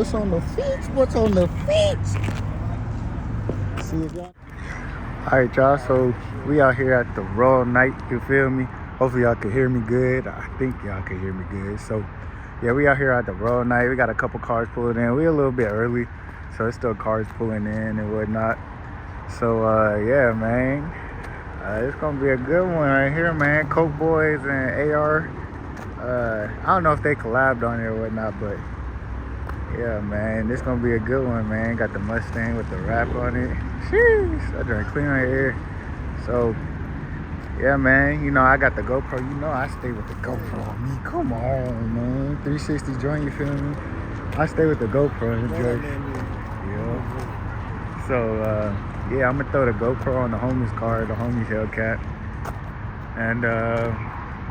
What's on the feet? What's on the feet? See it, y'all? Alright, y'all, so we out here at the Raw Night, you feel me? Hopefully y'all can hear me good. I think y'all can hear me good. So yeah, we out here at the Raw Night. We got a couple cars pulling in. We a little bit early, so it's still cars pulling in and whatnot. So yeah, man, it's gonna be a good one right here, man. Cokeboyz and AR. I don't know if they collabed on it or whatnot, but yeah, man, this gonna be a good one, man. Got the Mustang with the wrap on it. Sheesh, I drank clean right here. So yeah, man, you know, I got the GoPro. You know I stay with the GoPro on me. Come on, man. 360 joint, you feel me? I stay with the GoPro and enjoy. Yeah. So yeah, I'm gonna throw the GoPro on the homie's car, the homie's Hellcat. And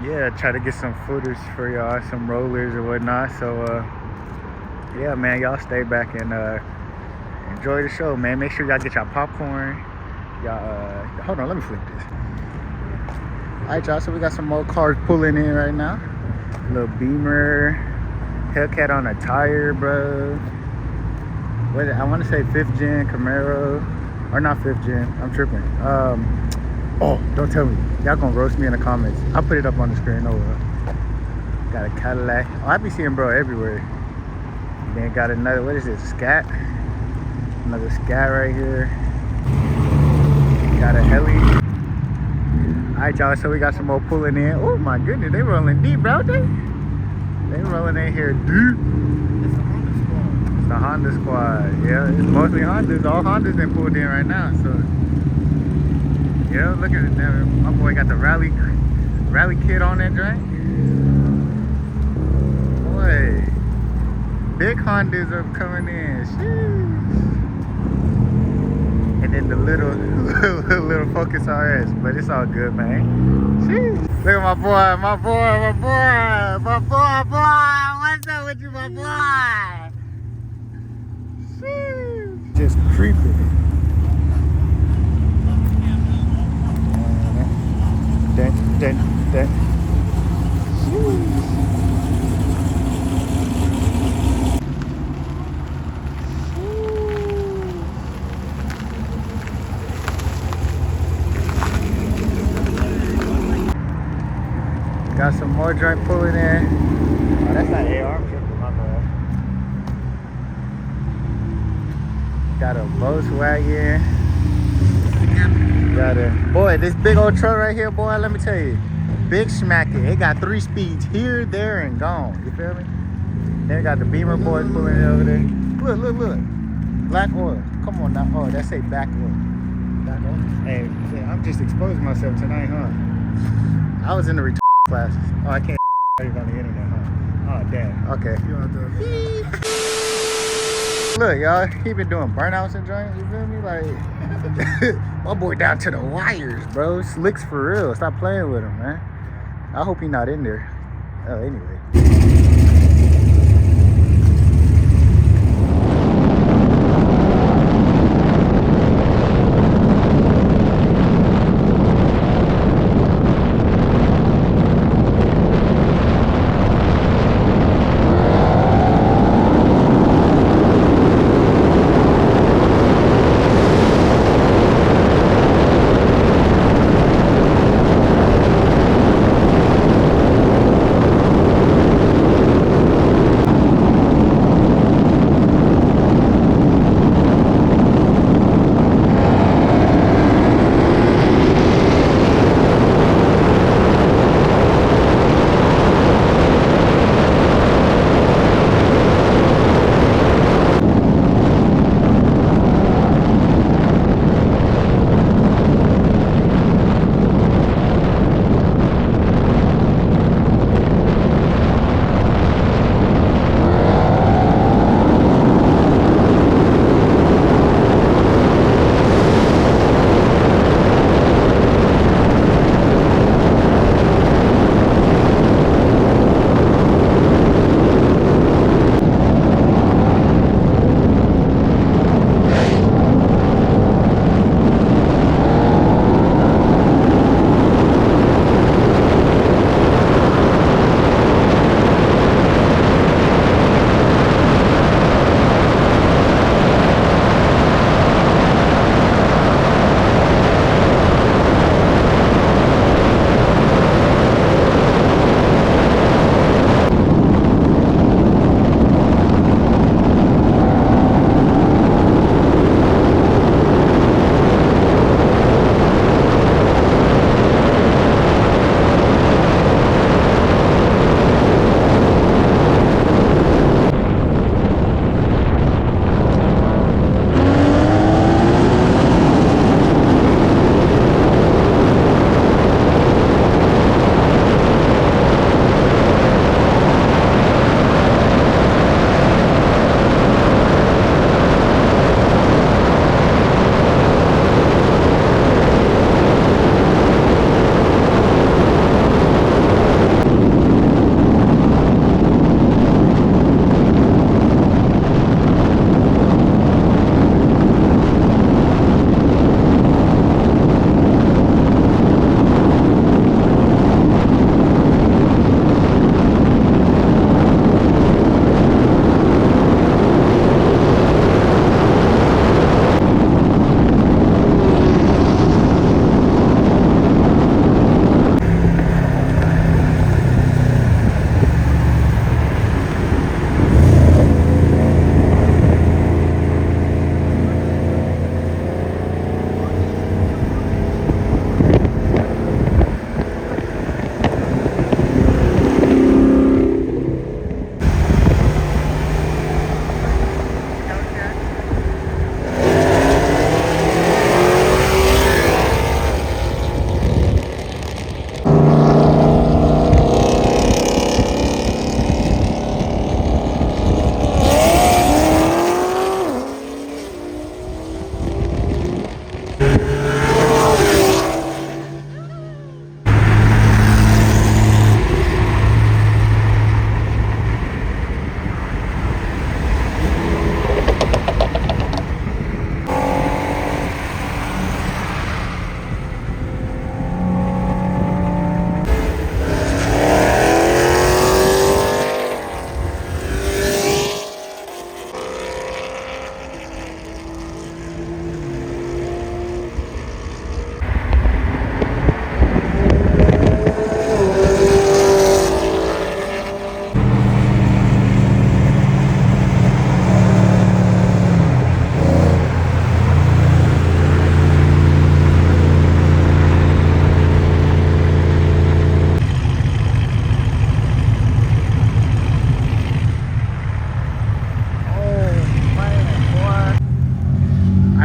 yeah, try to get some footage for y'all, some rollers or whatnot. So yeah, man, y'all stay back and enjoy the show, man. Make sure y'all get y'all popcorn. Y'all hold on, let me flip this. Alright, y'all, so we got some more cars pulling in right now. Little Beamer, Hellcat on a tire, bro. What, I want to say 5th gen Camaro, or not 5th gen, I'm tripping. Oh, don't tell me, y'all gonna roast me in the comments. I'll put it up on the screen. Got a Cadillac. Oh, I be seeing bro everywhere. Then got another, what is this, Scat? Another Scat right here. Got a heli. Alright, y'all, so we got some more pulling in. Oh my goodness, they rolling deep, bro. They rolling in here deep. It's the Honda squad. Yeah, it's mostly Hondas. All Hondas been pulled in right now. So yeah, look at it there. My boy got the rally kit on that joint. Boy, big Hondas are coming in. Sheesh. And then the little Focus RS, but it's all good, man. Jeez. Look at my boy. What's up with you, my boy? Jeez. Just creeping. Dun. Got some more joint pulling in. Oh, that's not AR, I'm tripping, my bad. Got a Volkswagen. Got a, boy, this big old truck right here, boy, let me tell you. Big smacker. It got 3 speeds, here, there, and gone. You feel me? Then got the Beamer boys pulling in over there. Look. Black oil. Come on now. Oh, that say back oil. Back oil? Hey, I'm just exposing myself tonight, huh? I was in the classes. Oh, I can't on the internet, huh? Oh, damn. Okay. Look, y'all, he been doing burnouts and joints, you feel me? Like, my boy down to the wires, bro. Slicks for real. Stop playing with him, man. I hope he not in there. Oh, anyway.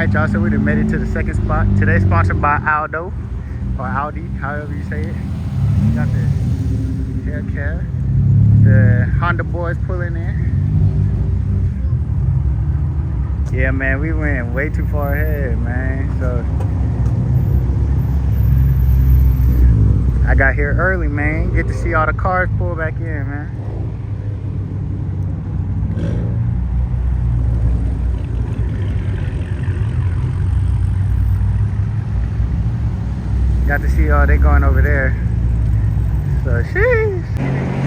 Alright, y'all, so we done made it to the second spot. Today's sponsored by Aldo, or Audi, however you say it. We got the hair care. The Honda boys pulling in. Yeah, man, we went way too far ahead, man. So I got here early, man. Get to see all the cars pull back in, man. Got to see all they going over there. So sheesh.